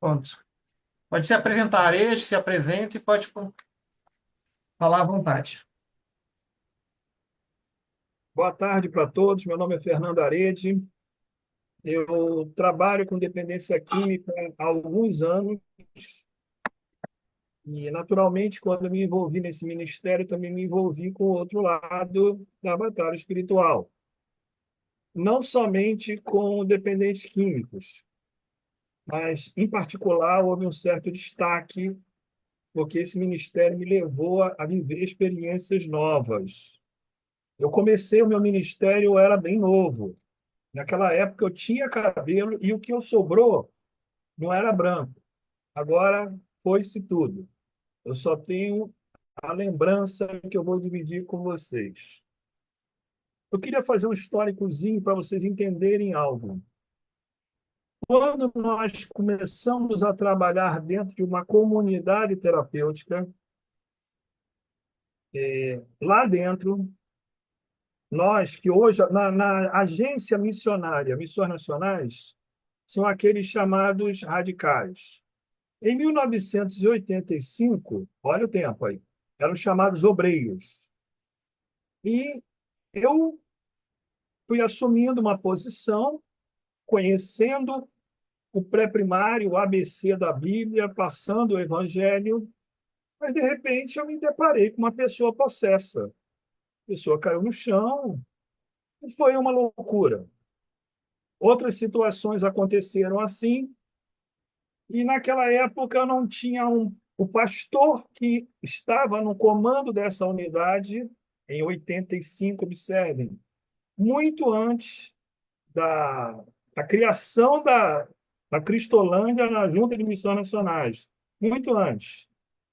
Pronto. Pode se apresentar, Ares, se apresente e pode falar à vontade. Boa tarde para todos. Meu nome é Fernando Arede. Eu trabalho com dependência química há alguns anos e, naturalmente, quando eu me envolvi nesse ministério, também me envolvi com o outro lado da batalha espiritual. Não somente com dependentes químicos, mas, em particular, houve um certo destaque porque esse ministério me levou a viver experiências novas. Eu comecei o meu ministério, eu era bem novo. Naquela época eu tinha cabelo e o que eu sobrou não era branco. Agora foi-se tudo. Eu só tenho a lembrança que eu vou dividir com vocês. Eu queria fazer um históricozinho para vocês entenderem algo. Quando nós começamos a trabalhar dentro de uma comunidade terapêutica, lá dentro, nós que hoje, na agência missionária, Missões Nacionais, são aqueles chamados radicais. Em 1985, olha o tempo aí, eram chamados obreiros. E eu fui assumindo uma posição, conhecendo o pré-primário, o ABC da Bíblia, passando o Evangelho, mas de repente eu me deparei com uma pessoa possessa. A pessoa caiu no chão e foi uma loucura. Outras situações aconteceram assim, e naquela época eu não tinha o pastor que estava no comando dessa unidade, em 85, observem, muito antes da, da criação da Cristolândia na Junta de Missões Nacionais. Muito antes.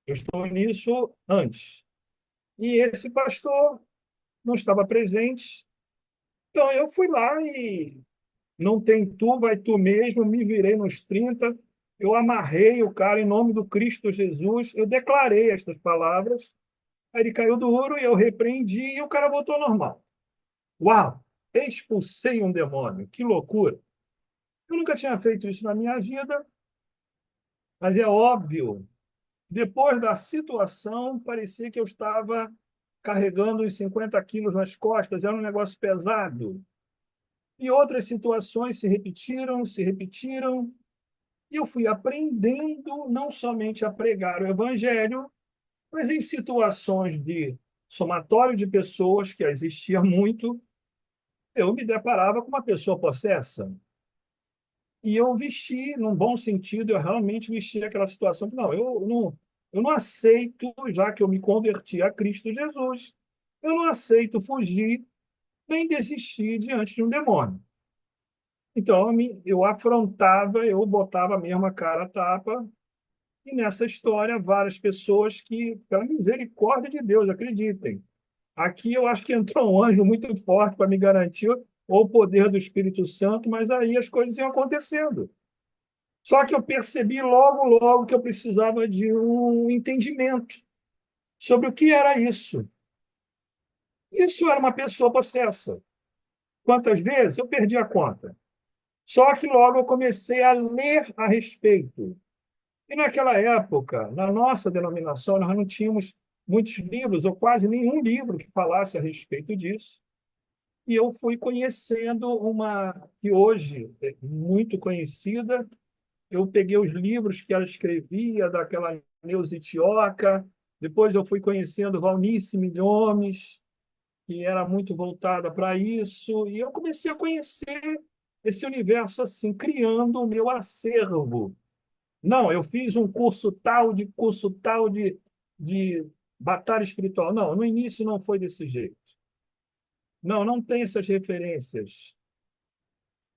Eu estou nisso antes. E esse pastor não estava presente. Então eu fui lá e não tem tu, vai tu mesmo, me virei nos 30. Eu amarrei o cara em nome do Cristo Jesus, eu declarei estas palavras, aí ele caiu duro e eu repreendi e o cara voltou ao normal. Uau! Expulsei um demônio, que loucura! Eu nunca tinha feito isso na minha vida, mas é óbvio, depois da situação, parecia que eu estava carregando uns 50 quilos nas costas, era um negócio pesado. E outras situações se repetiram, e eu fui aprendendo não somente a pregar o evangelho, mas em situações de somatório de pessoas, que existia muito, eu me deparava com uma pessoa possessa. E eu vesti, num bom sentido, eu realmente vesti aquela situação. Não, eu não aceito, já que eu me converti a Cristo Jesus, eu não aceito fugir nem desistir diante de um demônio. Então, eu afrontava, eu botava mesmo a cara a tapa, e nessa história, várias pessoas que, pela misericórdia de Deus, acreditem. Aqui eu acho que entrou um anjo muito forte para me garantir ou o poder do Espírito Santo, mas aí as coisas iam acontecendo. Só que eu percebi logo, logo que eu precisava de um entendimento sobre o que era isso. Isso era uma pessoa possessa. Quantas vezes? Eu perdi a conta. Só que logo eu comecei a ler a respeito. E naquela época, na nossa denominação, nós não tínhamos muitos livros, ou quase nenhum livro que falasse a respeito disso. E eu fui conhecendo uma que hoje é muito conhecida. Eu peguei os livros que ela escrevia, daquela Neuza Itioca, depois eu fui conhecendo Valnice Milhomes, que era muito voltada para isso, e eu comecei a conhecer esse universo assim, criando o meu acervo. Não, eu fiz um curso tal de batalha espiritual. Não, no início não foi desse jeito. Não, não tem essas referências.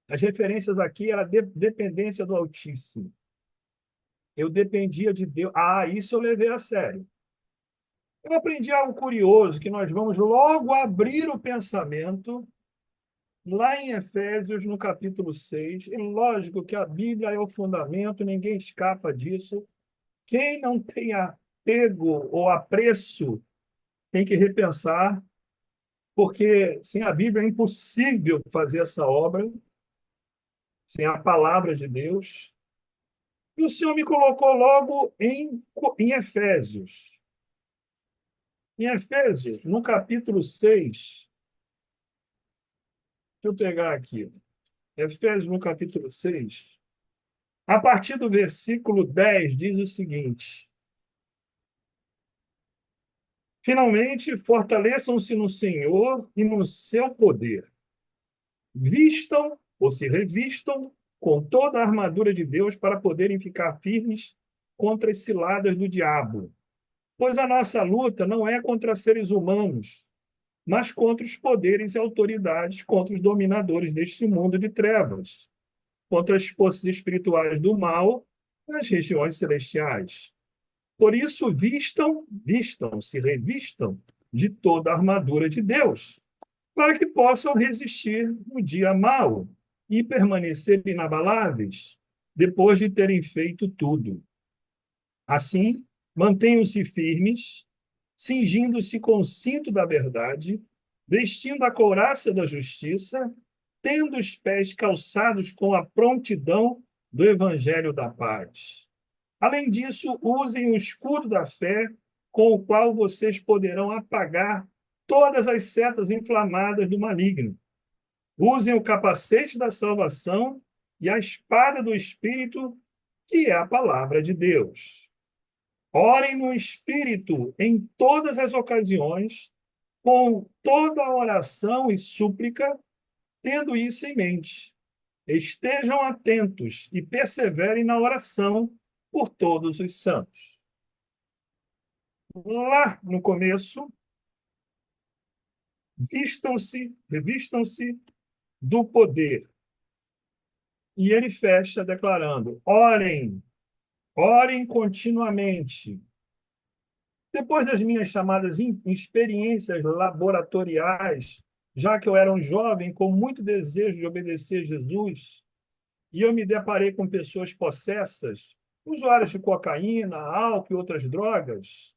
As referências aqui era dependência do Altíssimo. Eu dependia de Deus. Ah, isso eu levei a sério. Eu aprendi algo curioso, que nós vamos logo abrir o pensamento lá em Efésios, no capítulo 6. E lógico que a Bíblia é o fundamento, ninguém escapa disso. Quem não tem apego ou apreço tem que repensar, porque sem a Bíblia é impossível fazer essa obra, sem a palavra de Deus. E o Senhor me colocou logo em Efésios. Em Efésios, no capítulo 6, deixa eu pegar aqui. Efésios, no capítulo 6, a partir do versículo 10, diz o seguinte: finalmente, fortaleçam-se no Senhor e no seu poder. Vistam ou se revistam com toda a armadura de Deus para poderem ficar firmes contra as ciladas do diabo. Pois a nossa luta não é contra seres humanos, mas contra os poderes e autoridades, contra os dominadores deste mundo de trevas, contra as forças espirituais do mal nas regiões celestiais. Por isso, se revistam de toda a armadura de Deus, para que possam resistir no dia mau e permanecer inabaláveis depois de terem feito tudo. Assim, mantenham-se firmes, cingindo-se com o cinto da verdade, vestindo a couraça da justiça, tendo os pés calçados com a prontidão do evangelho da paz. Além disso, usem o escudo da fé, com o qual vocês poderão apagar todas as setas inflamadas do maligno. Usem o capacete da salvação e a espada do Espírito, que é a palavra de Deus. Orem no Espírito em todas as ocasiões, com toda oração e súplica, tendo isso em mente. Estejam atentos e perseverem na oração por todos os santos. Lá no começo, revistam-se do poder. E ele fecha declarando: orem continuamente. Depois das minhas chamadas experiências laboratoriais, já que eu era um jovem com muito desejo de obedecer a Jesus, e eu me deparei com pessoas possessas, usuários de cocaína, álcool e outras drogas,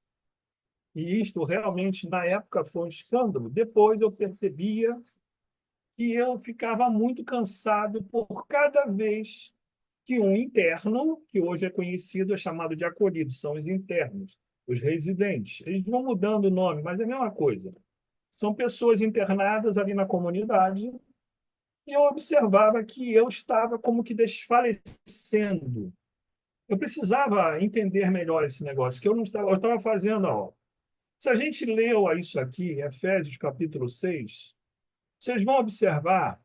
e isto realmente na época foi um escândalo. Depois eu percebia que eu ficava muito cansado por cada vez que um interno, que hoje é conhecido, é chamado de acolhido, são os internos, os residentes. Eles vão mudando o nome, mas é a mesma coisa. São pessoas internadas ali na comunidade, e eu observava que eu estava como que desfalecendo. Eu precisava entender melhor esse negócio, que eu estava fazendo, ó. Se a gente leu isso aqui, Efésios capítulo 6, vocês vão observar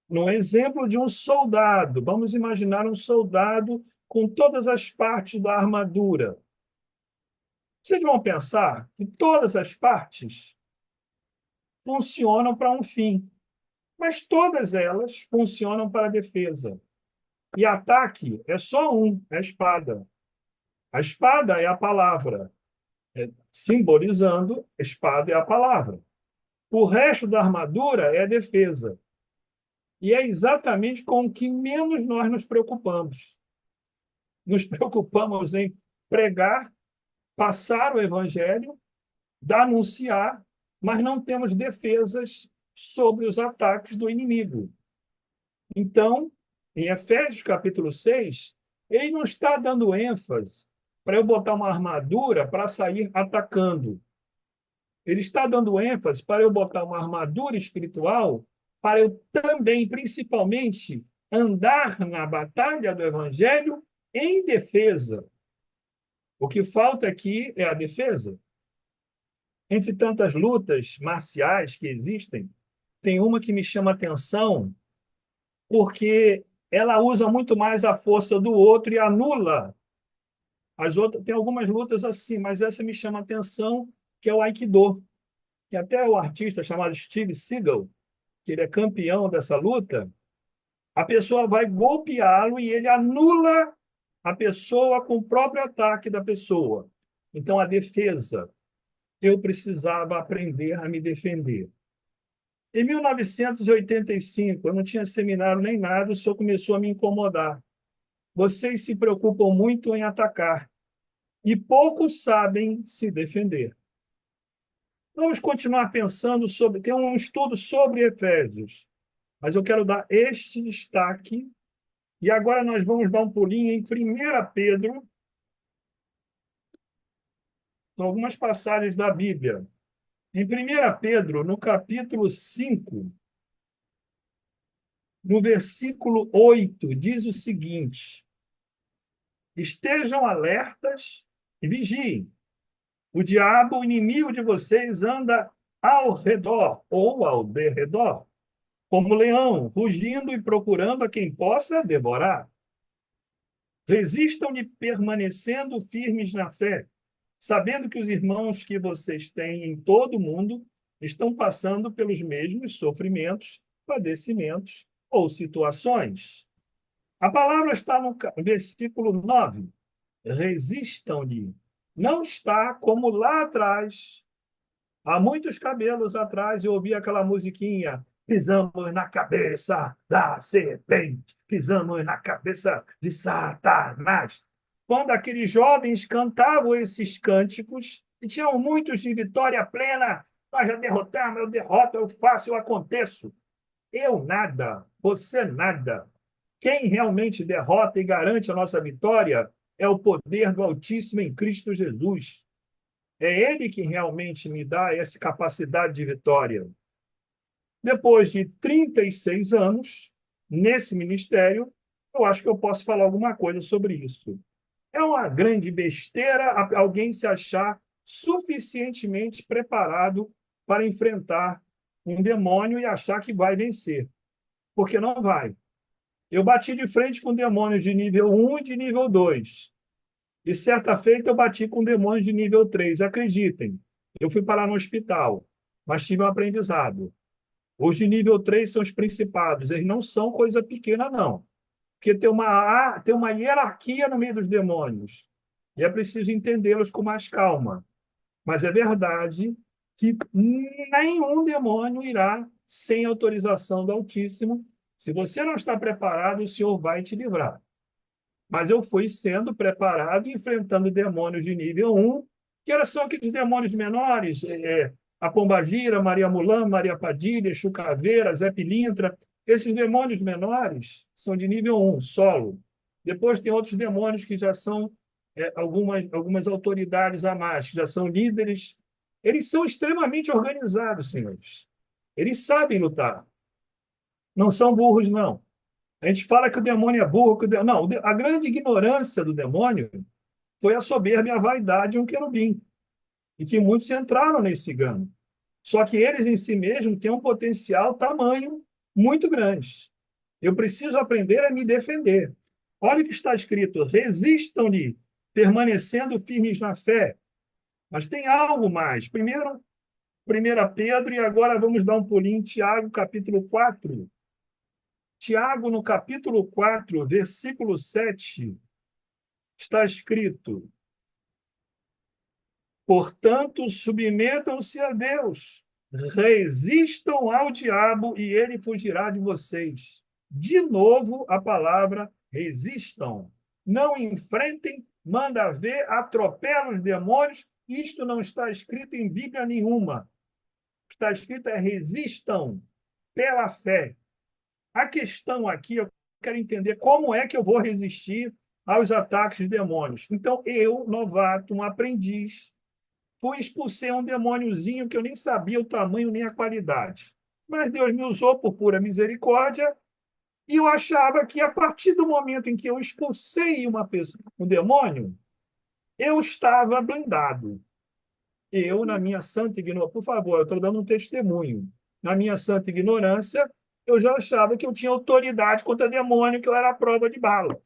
no exemplo de um soldado. Vamos imaginar um soldado com todas as partes da armadura. Vocês vão pensar que todas as partes funcionam para um fim, mas todas elas funcionam para a defesa. E ataque é só um, é a espada. A espada é a palavra, simbolizando, a espada é a palavra. O resto da armadura é a defesa. E é exatamente com o que menos nós nos preocupamos. Nos preocupamos em pregar, passar o evangelho, anunciar, mas não temos defesas sobre os ataques do inimigo. Então, em Efésios capítulo 6, ele não está dando ênfase para eu botar uma armadura para sair atacando. Ele está dando ênfase para eu botar uma armadura espiritual para eu também, principalmente, andar na batalha do evangelho em defesa. O que falta aqui é a defesa. Entre tantas lutas marciais que existem, tem uma que me chama a atenção, porque ela usa muito mais a força do outro e anula as outras. Tem algumas lutas assim, mas essa me chama a atenção, que é o Aikido. Que até o artista chamado Steve Seagal, que ele é campeão dessa luta, a pessoa vai golpeá-lo e ele anula a pessoa com o próprio ataque da pessoa. Então, a defesa. Eu precisava aprender a me defender. Em 1985, eu não tinha seminário nem nada, o senhor começou a me incomodar. Vocês se preocupam muito em atacar e poucos sabem se defender. Vamos continuar pensando sobre. Tem um estudo sobre Efésios, mas eu quero dar este destaque E agora nós vamos dar um pulinho em 1 Pedro, são algumas passagens da Bíblia. Em 1 Pedro, no capítulo 5, no versículo 8, diz o seguinte: estejam alertas e vigiem. O diabo, o inimigo de vocês, anda ao redor ou ao derredor, como leão, rugindo e procurando a quem possa devorar. Resistam-lhe permanecendo firmes na fé, sabendo que os irmãos que vocês têm em todo o mundo estão passando pelos mesmos sofrimentos, padecimentos ou situações. A palavra está no versículo 9. Resistam-lhe. Não está como lá atrás. Há muitos cabelos atrás eu ouvi aquela musiquinha. Pisamos na cabeça da serpente, pisamos na cabeça de Satanás. Quando aqueles jovens cantavam esses cânticos, e tinham muitos de vitória plena, nós já derrotamos, eu derroto, eu faço, eu aconteço. Eu nada, você nada. Quem realmente derrota e garante a nossa vitória é o poder do Altíssimo em Cristo Jesus. É Ele que realmente me dá essa capacidade de vitória. Depois de 36 anos nesse ministério, eu acho que eu posso falar alguma coisa sobre isso. É uma grande besteira alguém se achar suficientemente preparado para enfrentar um demônio e achar que vai vencer, porque não vai. Eu bati de frente com demônios de nível 1 e de nível 2. E certa feita eu bati com demônios de nível 3. Acreditem, eu fui parar no hospital, mas tive um aprendizado. Os de nível 3 são os principados, eles não são coisa pequena, não. Porque tem uma hierarquia no meio dos demônios. E é preciso entendê-los com mais calma. Mas é verdade que nenhum demônio irá sem autorização do Altíssimo. Se você não está preparado, o Senhor vai te livrar. Mas eu fui sendo preparado, enfrentando demônios de nível 1, que são aqueles demônios menores, a Pombagira, Maria Mulã, Maria Padilha, Chucaveira, Zé Pilintra. Esses demônios menores são de nível 1, solo. Depois tem outros demônios que já são algumas autoridades a mais, que já são líderes. Eles são extremamente organizados, senhores. Eles sabem lutar. Não são burros, não. A gente fala que o demônio é burro. Não, a grande ignorância do demônio foi a soberba e a vaidade de um querubim. E que muitos entraram nesse engano. Só que eles em si mesmos têm um potencial tamanho muito grande. Eu preciso aprender a me defender. Olha o que está escrito: resistam-lhe, permanecendo firmes na fé. Mas tem algo mais. Primeiro, 1 Pedro, e agora vamos dar um pulinho em Tiago, capítulo 4. Tiago, no capítulo 4, versículo 7, está escrito: portanto, submetam-se a Deus, resistam ao diabo e ele fugirá de vocês. De novo, a palavra resistam. Não enfrentem, manda ver, atropela os demônios. Isto não está escrito em Bíblia nenhuma. Está escrito resistam pela fé. A questão aqui, eu quero entender como é que eu vou resistir aos ataques de demônios. Então, eu, novato, um aprendiz, expulsei um demôniozinho que eu nem sabia o tamanho nem a qualidade. Mas Deus me usou por pura misericórdia e eu achava que a partir do momento em que eu expulsei um demônio, eu estava blindado. Eu, na minha santa ignorância, por favor, eu estou dando um testemunho. Na minha santa ignorância, eu já achava que eu tinha autoridade contra demônio, que eu era a prova de bala.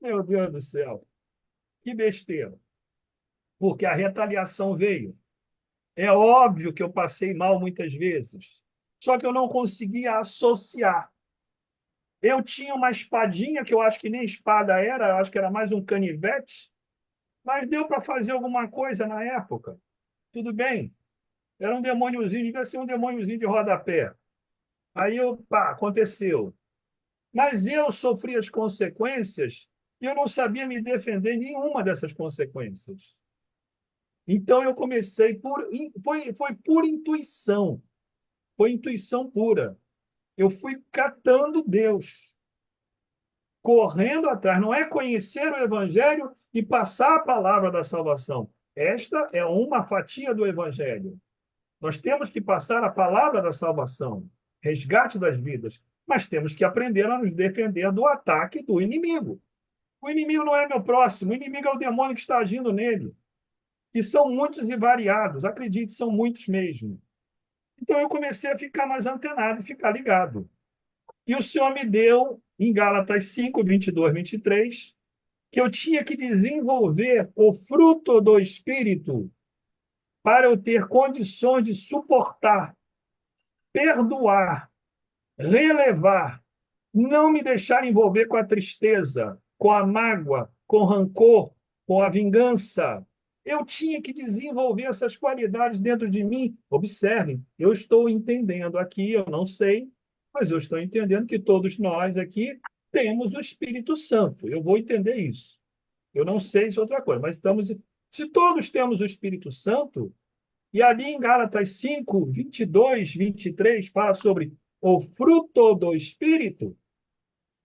Meu Deus do céu, que besteira. Porque a retaliação veio. É óbvio que eu passei mal muitas vezes, só que eu não conseguia associar. Eu tinha uma espadinha, que eu acho que nem espada era, eu acho que era mais um canivete, mas deu para fazer alguma coisa na época. Tudo bem. Era um demôniozinho, devia ser um demôniozinho de rodapé. Aí pá, aconteceu. Mas eu sofri as consequências e eu não sabia me defender em nenhuma dessas consequências. Então eu comecei foi por intuição. Foi intuição pura. Eu fui catando Deus, correndo atrás. Não é conhecer o Evangelho e passar a palavra da salvação. Esta é uma fatia do Evangelho. Nós temos que passar a palavra da salvação, resgate das vidas, mas temos que aprender a nos defender do ataque do inimigo. O inimigo não é meu próximo, o inimigo é o demônio que está agindo nele. E são muitos e variados, acredite, são muitos mesmo. Então eu comecei a ficar mais antenado e ficar ligado. E o Senhor me deu, em Gálatas 5, 22, 23, que eu tinha que desenvolver o fruto do Espírito para eu ter condições de suportar, perdoar, relevar, não me deixar envolver com a tristeza, com a mágoa, com o rancor, com a vingança. Eu tinha que desenvolver essas qualidades dentro de mim. Observem, eu estou entendendo aqui, eu não sei, mas eu estou entendendo que todos nós aqui temos o Espírito Santo. Eu vou entender isso. Eu não sei se é outra coisa, mas estamos. Se todos temos o Espírito Santo, e ali em Gálatas 5, 22, 23, fala sobre o fruto do Espírito,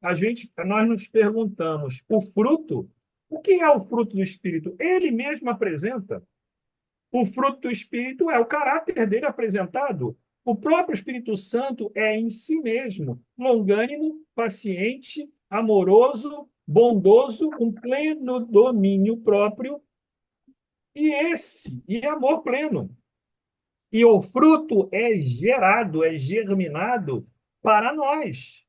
nós nos perguntamos, o fruto, o que é o fruto do Espírito? Ele mesmo apresenta. O fruto do Espírito é o caráter dele apresentado. O próprio Espírito Santo é em si mesmo longânimo, paciente, amoroso, bondoso, com pleno domínio próprio e amor pleno. E o fruto é gerado, é germinado para nós.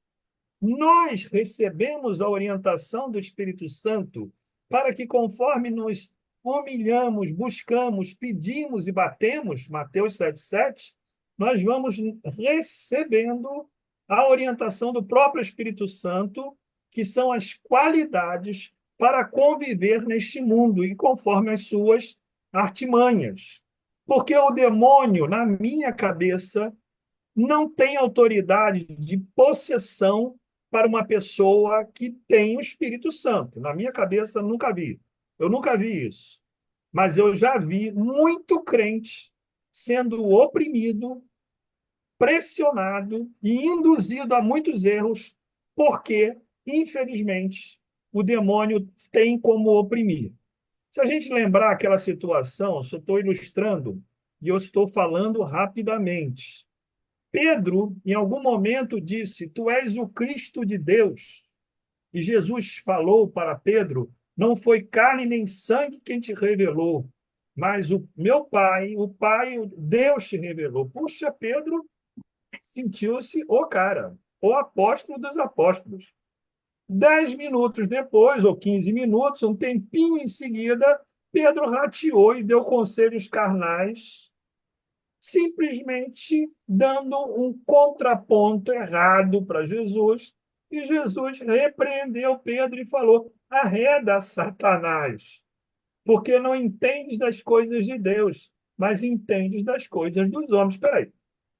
Nós recebemos a orientação do Espírito Santo para que, conforme nos humilhamos, buscamos, pedimos e batemos, Mateus 7,7, nós vamos recebendo a orientação do próprio Espírito Santo, que são as qualidades para conviver neste mundo e conforme as suas artimanhas. Porque o demônio, na minha cabeça, não tem autoridade de possessão para uma pessoa que tem o Espírito Santo. Na minha cabeça, nunca vi. Eu nunca vi isso. Mas eu já vi muito crente sendo oprimido, pressionado e induzido a muitos erros, porque, infelizmente, o demônio tem como oprimir. Se a gente lembrar aquela situação, eu só estou ilustrando e eu estou falando rapidamente. Pedro, em algum momento, disse: Tu és o Cristo de Deus. E Jesus falou para Pedro: Não foi carne nem sangue quem te revelou, mas o meu Pai, o Pai, Deus te revelou. Puxa, Pedro sentiu-se o cara, o apóstolo dos apóstolos. 10 minutos depois, ou 15 minutos, um tempinho em seguida, Pedro rateou e deu conselhos carnais, simplesmente dando um contraponto errado para Jesus, e Jesus repreendeu Pedro e falou: arreda, Satanás, porque não entendes das coisas de Deus, mas entendes das coisas dos homens. Espera aí.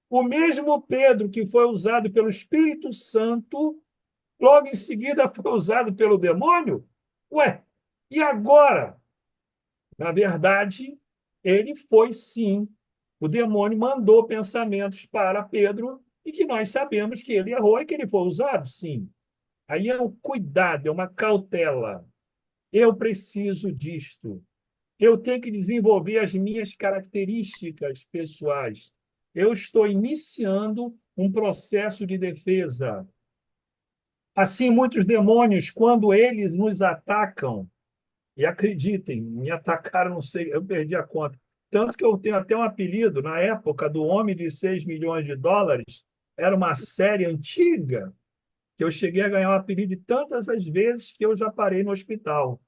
O mesmo Pedro que foi usado pelo Espírito Santo, logo em seguida foi usado pelo demônio? Ué, e agora? Na verdade, ele foi sim. O demônio mandou pensamentos para Pedro e que nós sabemos que ele errou e que ele foi usado, sim. Aí é um cuidado, é uma cautela. Eu preciso disto. Eu tenho que desenvolver as minhas características pessoais. Eu estou iniciando um processo de defesa. Assim, muitos demônios, quando eles nos atacam, e acreditem, me atacaram, não sei, eu perdi a conta. Tanto que eu tenho até um apelido, na época do Homem de 6 milhões de dólares, era uma série antiga, que eu cheguei a ganhar um apelido de tantas as vezes que eu já parei no hospital.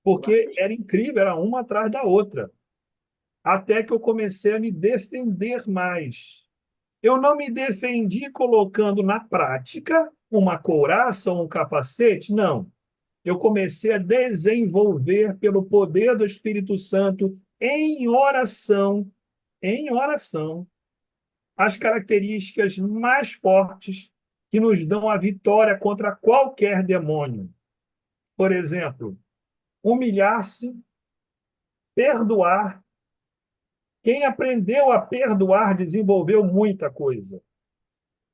Porque era incrível, era uma atrás da outra. Até que eu comecei a me defender mais. Eu não me defendi colocando na prática uma couraça ou um capacete, não. Eu comecei a desenvolver pelo poder do Espírito Santo em oração, as características mais fortes que nos dão a vitória contra qualquer demônio. Por exemplo, humilhar-se, perdoar. Quem aprendeu a perdoar desenvolveu muita coisa.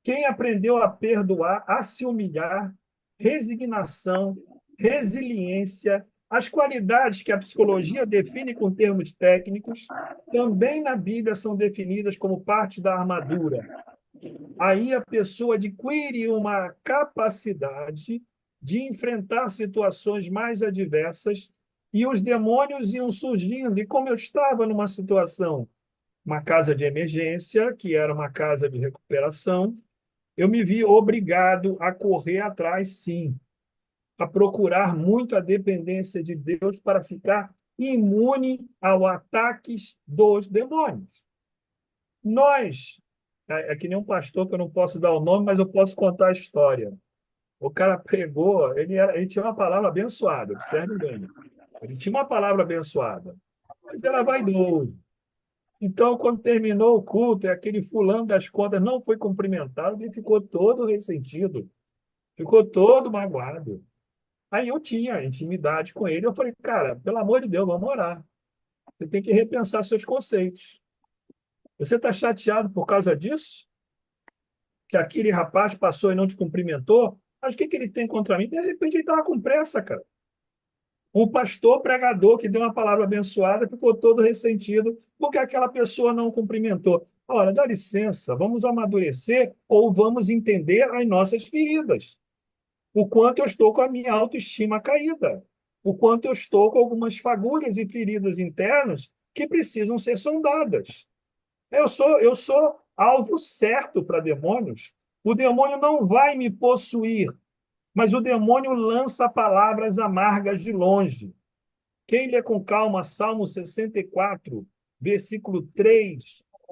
Quem aprendeu a perdoar, a se humilhar, resignação, resiliência, as qualidades que a psicologia define com termos técnicos, também na Bíblia são definidas como parte da armadura. Aí a pessoa adquire uma capacidade de enfrentar situações mais adversas e os demônios iam surgindo. E como eu estava numa situação, uma casa de emergência, que era uma casa de recuperação, eu me vi obrigado a correr atrás, sim, a procurar muito a dependência de Deus para ficar imune aos ataques dos demônios. Nós, é que nem um pastor que eu não posso dar o nome, mas eu posso contar a história. O cara pregou, ele tinha uma palavra abençoada, observe bem. Ele tinha uma palavra abençoada, mas era vaidoso. Então, quando terminou o culto, aquele fulano das contas não foi cumprimentado, ele ficou todo ressentido, ficou todo magoado. Aí eu tinha intimidade com ele, eu falei, cara, pelo amor de Deus, vamos orar. Você tem que repensar seus conceitos. Você está chateado por causa disso? Que aquele rapaz passou e não te cumprimentou? Mas o que que ele tem contra mim? De repente ele estava com pressa, cara. Um pastor pregador que deu uma palavra abençoada ficou todo ressentido porque aquela pessoa não cumprimentou. Olha, dá licença, vamos amadurecer ou vamos entender as nossas feridas. O quanto eu estou com a minha autoestima caída. O quanto eu estou com algumas fagulhas e feridas internas que precisam ser sondadas. Eu sou alvo certo para demônios. O demônio não vai me possuir, mas o demônio lança palavras amargas de longe. Quem lê com calma Salmo 64, versículo 3,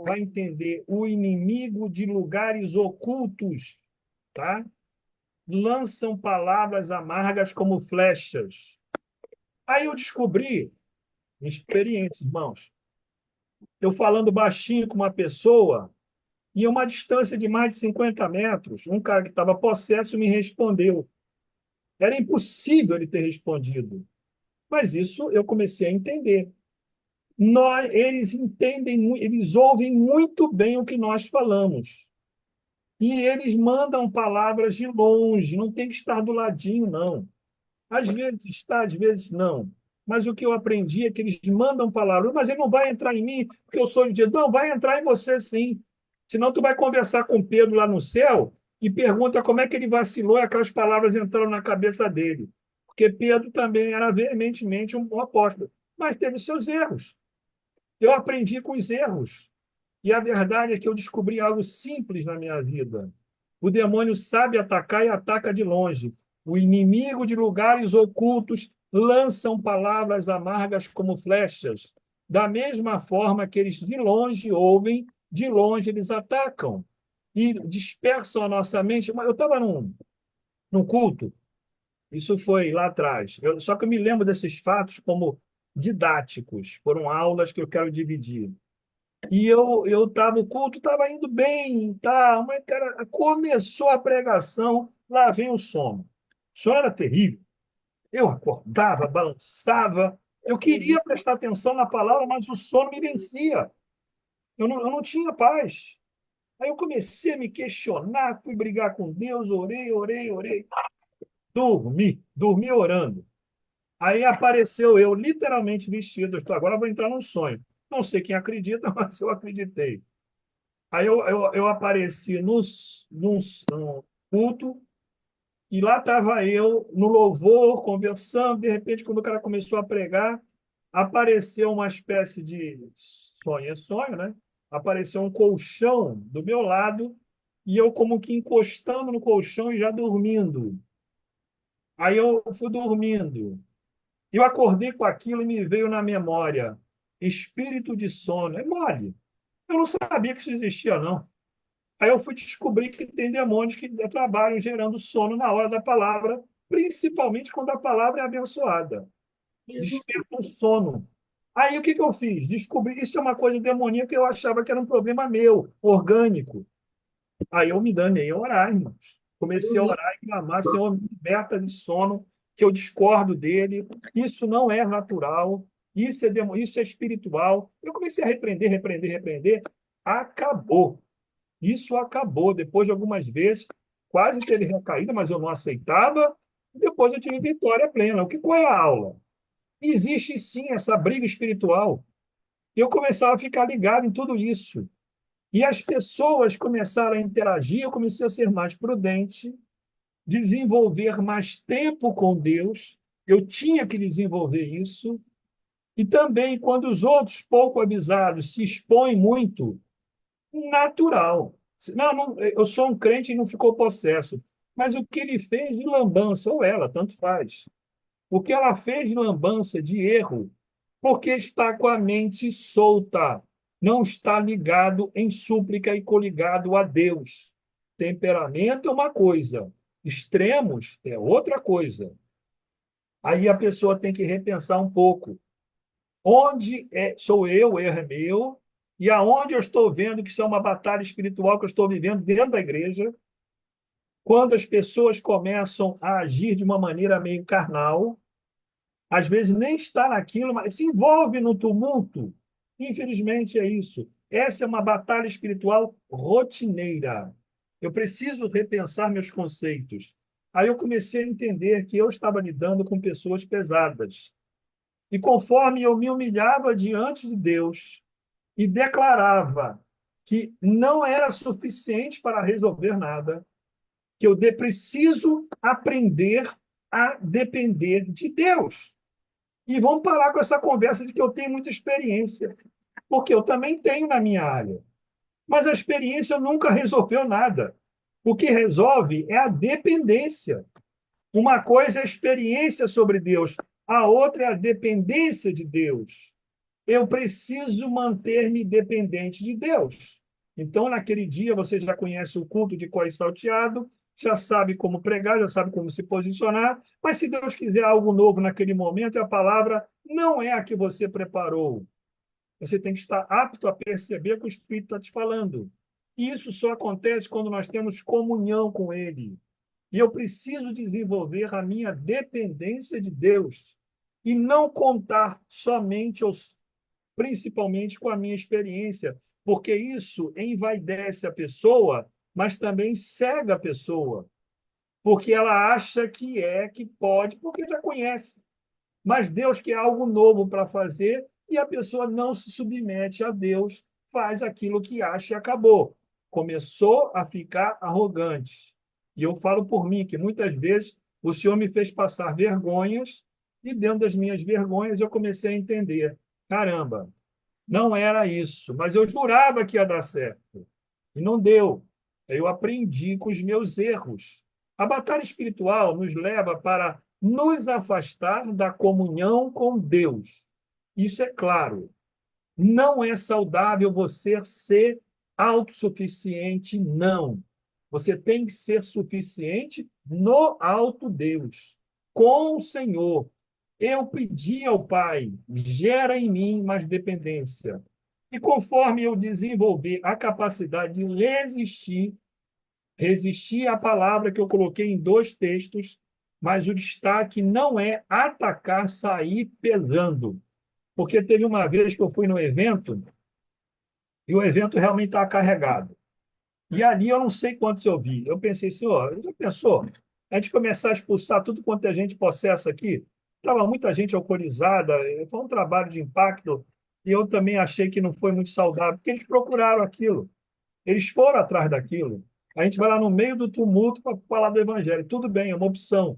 vai entender o inimigo de lugares ocultos, tá? Lançam palavras amargas como flechas. Aí eu descobri, experiência, irmãos, eu falando baixinho com uma pessoa, e a uma distância de mais de 50 metros, um cara que estava possesso me respondeu. Era impossível ele ter respondido. Mas isso eu comecei a entender. Eles entendem, eles ouvem muito bem o que nós falamos. E eles mandam palavras de longe, não tem que estar do ladinho, não. Às vezes está, às vezes não. Mas o que eu aprendi é que eles mandam palavras, mas ele não vai entrar em mim, porque eu sou de Deus. Não, vai entrar em você sim. Senão tu vai conversar com Pedro lá no céu e pergunta como é que ele vacilou e aquelas palavras entraram na cabeça dele. Porque Pedro também era veementemente um bom apóstolo, mas teve seus erros. Eu aprendi com os erros. E a verdade é que eu descobri algo simples na minha vida. O demônio sabe atacar e ataca de longe. O inimigo de lugares ocultos lançam palavras amargas como flechas. Da mesma forma que eles de longe ouvem, de longe eles atacam e dispersam a nossa mente. Eu estava num culto, isso foi lá atrás. Só que eu me lembro desses fatos como didáticos. Foram aulas que eu quero dividir. E eu tava, o culto estava indo bem, tá, mas, cara, começou a pregação, lá vem o sono. O sono era terrível. Eu acordava, balançava, eu queria prestar atenção na palavra, mas o sono me vencia. Eu não tinha paz. Aí eu comecei a me questionar, fui brigar com Deus, orei, orei, orei. Dormi orando. Aí apareceu eu, literalmente vestido. Agora eu vou entrar num sonho. Não sei quem acredita, mas eu acreditei. Aí eu apareci no culto e lá estava eu no louvor, conversando. De repente, quando o cara começou a pregar, apareceu uma espécie de sonho, é sonho, né? Apareceu um colchão do meu lado e eu como que encostando no colchão e já dormindo. Aí eu fui dormindo. Eu acordei com aquilo e me veio na memória. Espírito de sono. É mole. Eu não sabia que isso existia, não. Aí eu fui descobrir que tem demônios que trabalham gerando sono na hora da palavra, principalmente quando a palavra é abençoada. Desperta o sono. Aí o que que eu fiz? Descobri que isso é uma coisa demoníaca que eu achava que era um problema meu, orgânico. Aí eu me danei a orar, irmãos. Comecei a orar e clamar, Senhor, me liberta de sono, que eu discordo dele. Isso não é natural, isso é espiritual. Eu comecei a repreender, repreender, repreender. Acabou. Isso acabou. Depois de algumas vezes, quase teve recaída, mas eu não aceitava. Depois eu tive vitória plena. Qual é a aula? Existe sim essa briga espiritual. Eu começava a ficar ligado em tudo isso. E as pessoas começaram a interagir, eu comecei a ser mais prudente, desenvolver mais tempo com Deus. Eu tinha que desenvolver isso. E também, quando os outros, pouco avisados, se expõem muito, natural. Não, não, eu sou um crente e não ficou possesso. Mas o que ele fez de lambança, ou ela, tanto faz. O que ela fez de lambança, de erro, porque está com a mente solta, não está ligado em súplica e coligado a Deus. Temperamento é uma coisa, extremos é outra coisa. Aí a pessoa tem que repensar um pouco. Onde sou eu, o erro é meu, e aonde eu estou vendo que isso é uma batalha espiritual que eu estou vivendo dentro da igreja, quando as pessoas começam a agir de uma maneira meio carnal, às vezes nem está naquilo, mas se envolve no tumulto. Infelizmente é isso. Essa é uma batalha espiritual rotineira. Eu preciso repensar meus conceitos. Aí eu comecei a entender que eu estava lidando com pessoas pesadas. E conforme eu me humilhava diante de Deus e declarava que não era suficiente para resolver nada, que eu preciso aprender a depender de Deus. E vamos parar com essa conversa de que eu tenho muita experiência, porque eu também tenho na minha área. Mas a experiência nunca resolveu nada. O que resolve é a dependência. Uma coisa é a experiência sobre Deus, a outra é a dependência de Deus. Eu preciso manter-me dependente de Deus. Então, naquele dia, você já conhece o culto de cois salteado, já sabe como pregar, já sabe como se posicionar, mas se Deus quiser algo novo naquele momento, a palavra não é a que você preparou. Você tem que estar apto a perceber que o Espírito está te falando. E isso só acontece quando nós temos comunhão com Ele. E eu preciso desenvolver a minha dependência de Deus e não contar somente, principalmente com a minha experiência, porque isso envaidece a pessoa, mas também cega a pessoa, porque ela acha que pode, porque já conhece. Mas Deus quer algo novo para fazer e a pessoa não se submete a Deus, faz aquilo que acha e acabou. Começou a ficar arrogante. E eu falo por mim que muitas vezes o Senhor me fez passar vergonhas e dentro das minhas vergonhas eu comecei a entender, caramba, não era isso, mas eu jurava que ia dar certo e não deu. Eu aprendi com os meus erros. A batalha espiritual nos leva para nos afastar da comunhão com Deus. Isso é claro. Não é saudável você ser autossuficiente, não. Você tem que ser suficiente no alto Deus, com o Senhor. Eu pedi ao Pai, gera em mim mais dependência. E conforme eu desenvolver a capacidade de resistir à palavra que eu coloquei em dois textos, mas o destaque não é atacar, sair pesando. Porque teve uma vez que eu fui no evento e o evento realmente estava carregado. E ali eu não sei quantos eu vi. Eu pensei, senhor, já pensou? A gente começar a expulsar tudo quanto a gente possessa aqui? Estava muita gente alcoolizada, foi um trabalho de impacto, e eu também achei que não foi muito saudável, porque eles procuraram aquilo, eles foram atrás daquilo. A gente vai lá no meio do tumulto para falar do evangelho. Tudo bem, é uma opção.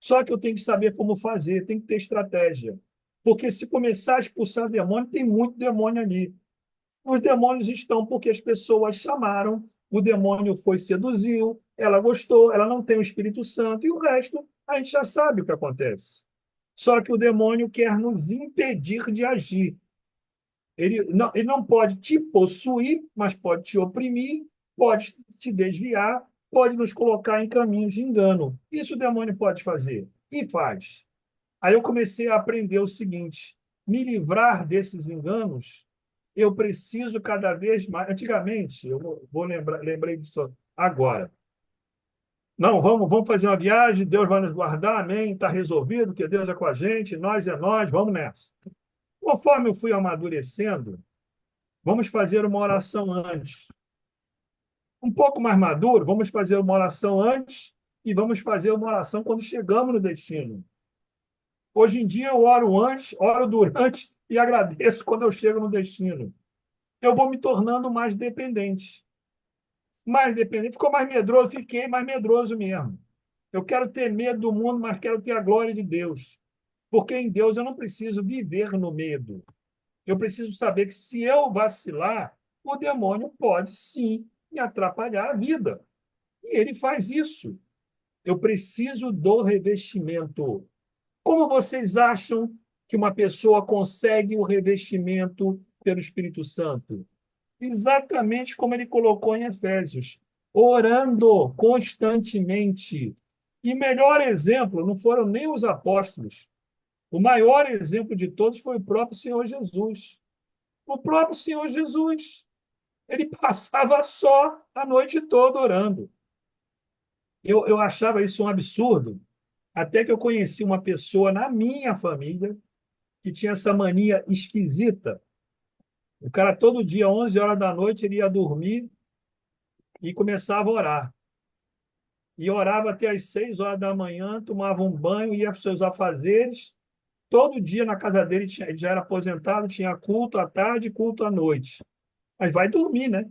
Só que eu tenho que saber como fazer, tem que ter estratégia. Porque se começar a expulsar demônio, tem muito demônio ali. Os demônios estão porque as pessoas chamaram, o demônio foi, seduziu, ela gostou, ela não tem o Espírito Santo, e o resto a gente já sabe o que acontece. Só que o demônio quer nos impedir de agir. Ele não pode te possuir, mas pode te oprimir, pode te desviar, pode nos colocar em caminhos de engano. Isso o demônio pode fazer, e faz. Aí eu comecei a aprender o seguinte: me livrar desses enganos, eu preciso cada vez mais. Antigamente, eu vou lembrar, lembrei disso agora. Não, vamos fazer uma viagem, Deus vai nos guardar, amém, está resolvido, que Deus é com a gente, nós é nós, vamos nessa. Conforme eu fui amadurecendo, vamos fazer uma oração antes. Um pouco mais maduro, vamos fazer uma oração antes e vamos fazer uma oração quando chegamos no destino. Hoje em dia eu oro antes, oro durante e agradeço quando eu chego no destino. Eu vou me tornando mais dependente. Mais dependente. Ficou mais medroso? Fiquei mais medroso mesmo. Eu quero ter medo do mundo, mas quero ter a glória de Deus. Porque em Deus eu não preciso viver no medo. Eu preciso saber que se eu vacilar, o demônio pode sim me atrapalhar a vida. E ele faz isso. Eu preciso do revestimento. Como vocês acham que uma pessoa consegue o revestimento pelo Espírito Santo? Exatamente como ele colocou em Efésios, orando constantemente. E melhor exemplo não foram nem os apóstolos. O maior exemplo de todos foi o próprio Senhor Jesus. O próprio Senhor Jesus. Ele passava só a noite toda orando. Eu achava isso um absurdo, até que eu conheci uma pessoa na minha família que tinha essa mania esquisita. O cara, todo dia, 11 horas da noite, ele ia dormir e começava a orar. E orava até às 6 horas da manhã, tomava um banho, ia para os seus afazeres. Todo dia na casa dele, ele já era aposentado, tinha culto à tarde, culto à noite. Mas vai dormir, né?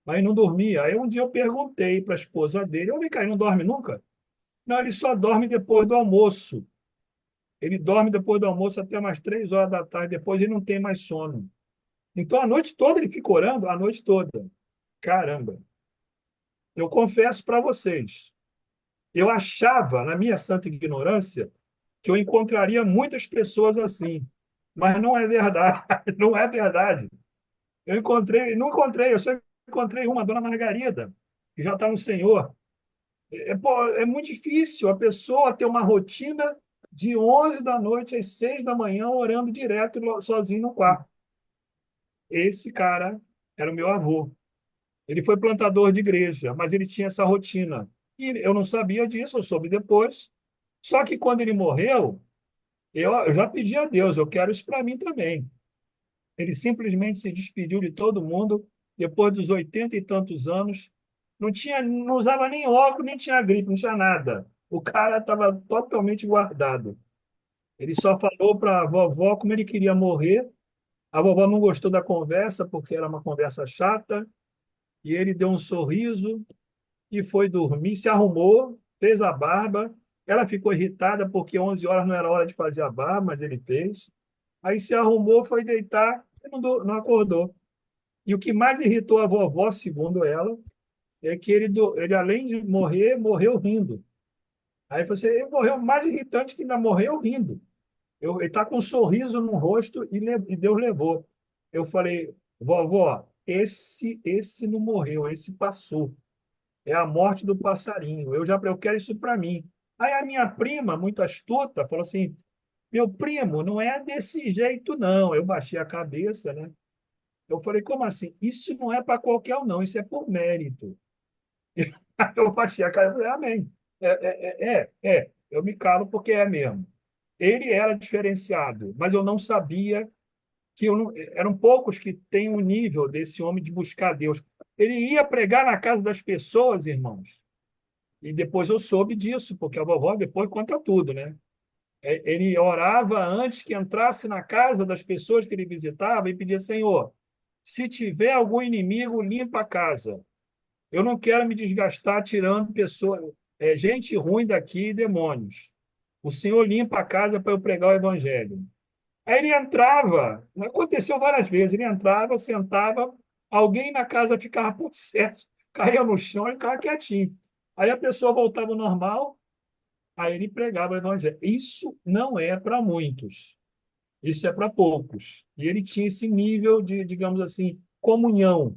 Mas não dormia. Aí um dia eu perguntei para a esposa dele: Ô, vem cá, ele não dorme nunca? Não, ele só dorme depois do almoço. Ele dorme depois do almoço até umas 3 horas da tarde, depois ele não tem mais sono. Então a noite toda ele fica orando, a noite toda. Caramba! Eu confesso para vocês, eu achava, na minha santa ignorância, que eu encontraria muitas pessoas assim. Mas não é verdade, não é verdade. Eu encontrei, não encontrei, eu só encontrei uma, a dona Margarida, que já está no Senhor. Pô, é muito difícil a pessoa ter uma rotina de 11 da noite às 6 da manhã orando direto sozinho no quarto. Esse cara era o meu avô. Ele foi plantador de igreja, mas ele tinha essa rotina. E eu não sabia disso, eu soube depois. Só que quando ele morreu, eu já pedi a Deus, eu quero isso para mim também. Ele simplesmente se despediu de todo mundo depois dos 80 e tantos anos. Não tinha, não usava nem óculos, nem tinha gripe, não tinha nada. O cara estava totalmente guardado. Ele só falou para a vovó como ele queria morrer. A vovó não gostou da conversa porque era uma conversa chata. E ele deu um sorriso e foi dormir, se arrumou, fez a barba. Ela ficou irritada porque 11 horas não era hora de fazer a barba, mas ele fez. Aí se arrumou, foi deitar e não acordou. E o que mais irritou a vovó, segundo ela, é que ele além de morrer, morreu rindo. Aí você, ele morreu mais irritante que ainda morreu rindo. Ele está com um sorriso no rosto e Deus levou. Eu falei, vovó, esse não morreu, esse passou. É a morte do passarinho. Eu quero isso para mim. Aí a minha prima, muito astuta, falou assim: meu primo, não é desse jeito, não. Eu baixei a cabeça, né? Eu falei, como assim? Isso não é para qualquer um, não, isso é por mérito. Aí eu baixei a cabeça e falei, amém. Eu me calo porque é mesmo. Ele era diferenciado, mas eu não sabia que eram poucos que têm o nível desse homem de buscar Deus. Ele ia pregar na casa das pessoas, irmãos. E depois eu soube disso, porque a vovó depois conta tudo, né? Ele orava antes que entrasse na casa das pessoas que ele visitava e pedia, Senhor, se tiver algum inimigo, limpa a casa. Eu não quero me desgastar tirando pessoas, gente ruim daqui e demônios. O Senhor limpa a casa para eu pregar o evangelho. Aí ele entrava, aconteceu várias vezes, ele entrava, sentava, alguém na casa ficava possesso, caía no chão e ficava quietinho. Aí a pessoa voltava ao normal, aí ele pregava o evangelho. Isso não é para muitos, isso é para poucos. E ele tinha esse nível de, digamos assim, comunhão.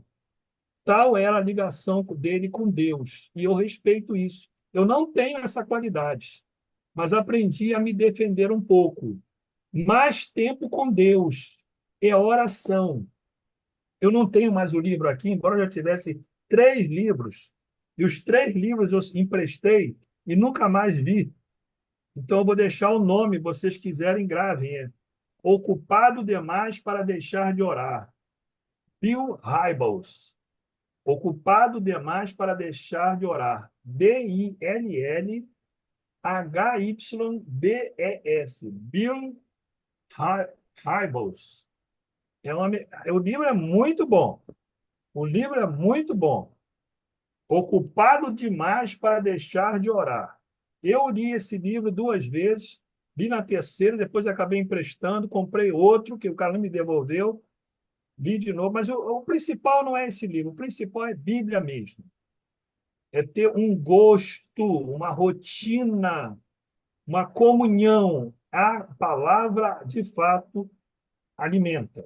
Tal era a ligação dele com Deus. E eu respeito isso. Eu não tenho essa qualidade, mas aprendi a me defender um pouco. Mais tempo com Deus é oração. Eu não tenho mais o livro aqui, embora eu já tivesse 3 livros, e os 3 livros eu emprestei e nunca mais vi. Então eu vou deixar o nome, vocês quiserem, gravem. É Ocupado Demais para Deixar de Orar. Bill Hybels. Ocupado demais para deixar de orar. Billhybels. Bill Hybels. O livro é muito bom. O livro é muito bom. Ocupado demais para deixar de orar. Eu li esse livro 2 vezes, li na terceira, depois acabei emprestando, comprei outro, que o cara não me devolveu, li de novo, mas o principal não é esse livro, o principal é Bíblia mesmo. É ter um gosto, uma rotina, uma comunhão. A palavra, de fato, alimenta.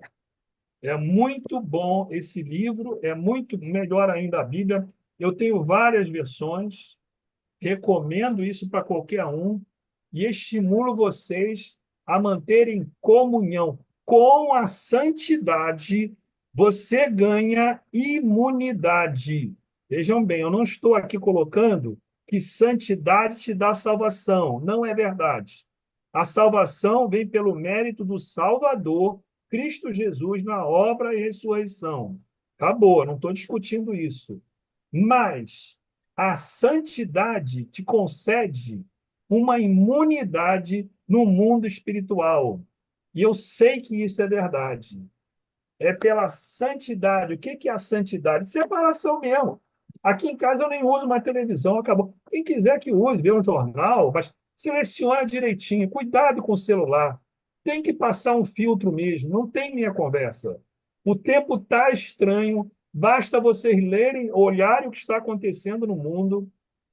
É muito bom esse livro, é muito melhor ainda a Bíblia. Eu tenho várias versões, recomendo isso para qualquer um e estimulo vocês a manterem comunhão. Com a santidade, você ganha imunidade. Vejam bem, eu não estou aqui colocando que santidade te dá salvação. Não é verdade. A salvação vem pelo mérito do Salvador, Cristo Jesus, na obra e ressurreição. Acabou, não estou discutindo isso. Mas a santidade te concede uma imunidade no mundo espiritual. E eu sei que isso é verdade. É pela santidade. O que é a santidade? Separação mesmo. Aqui em casa eu nem uso mais televisão, acabou. Quem quiser que use, vê um jornal, mas seleciona direitinho. Cuidado com o celular. Tem que passar um filtro mesmo, não tem minha conversa. O tempo está estranho, basta vocês lerem, olharem o que está acontecendo no mundo,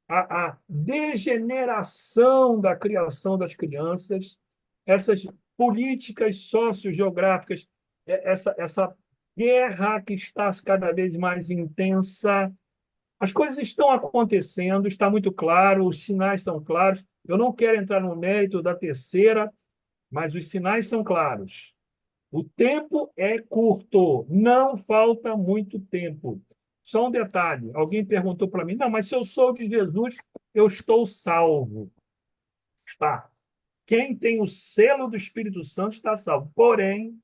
a degeneração da criação das crianças, essas políticas sociogeográficas, essa guerra que está cada vez mais intensa. As coisas estão acontecendo, está muito claro, os sinais são claros. Eu não quero entrar no mérito da terceira, mas os sinais são claros. O tempo é curto, não falta muito tempo. Só um detalhe: alguém perguntou para mim, não, mas se eu sou de Jesus, eu estou salvo. Está. Quem tem o selo do Espírito Santo está salvo. Porém,